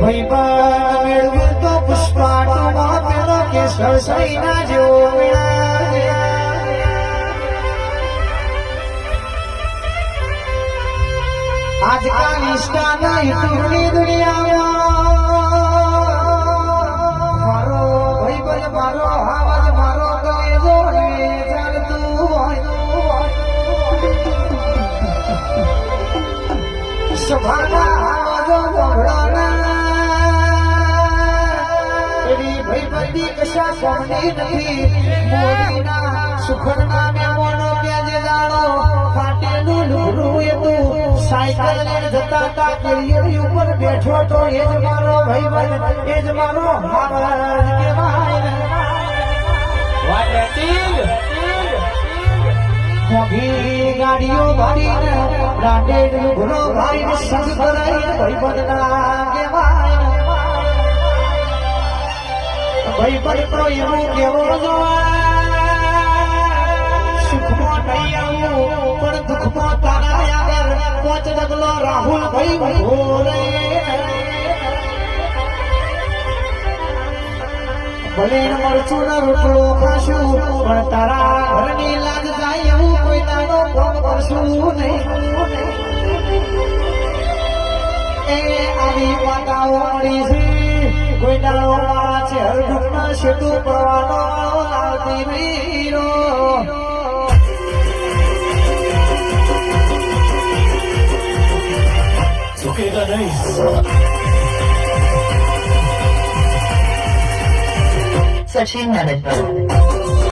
ભાઈ બન મેળવ્યું તો પુષ્પાટમાં પેલો કેશવ સૈના જેવો આજકાલ ઇન્સ્ટાના યુટ્યુબની દુનિયામાં મારો ભાઈબંધ મારો આવાજ મારો કલેજો રે ચાલતું હોય સભાના આવાજો ગોળાના એવી ભાઈબંધી કશા કોમની નથી મોડીના સુખના મેમોનો પ્યાજે જાણો ફાટેલું લુગડું એ તું સાયકલ લઈને જતા હતા કેરી ઉપર બેઠો તો એ જ મારો ભાઈબંધ એ જ મારો હાવજ કહેવાય મોઘી ગાડીઓ ભાડીને બ્રાન્ડેડ લુગડો ભાઈને સંગ કરાઈને ભાઈબંધ ના કહેવાય ભાઈબંધ તો એવું કેવો સુખમાં નહીં આવું પણ દુઃખમાં તારા આગળ પોચ ડગલો રાહુલ ભાઈ ભોરે ભલે મરચું ના રોટલો ખાશું પણ તારા ઘરની લાજ જાય એવું કોઈ દાડો કોમ કરશું નહીં એ આવી વાટાઓ મળી છે કોઈ દાડો મારા છે હરદુખના શેતું પડવાનો આવતી વીરો झुकेगा नहीं Sachin Nanak.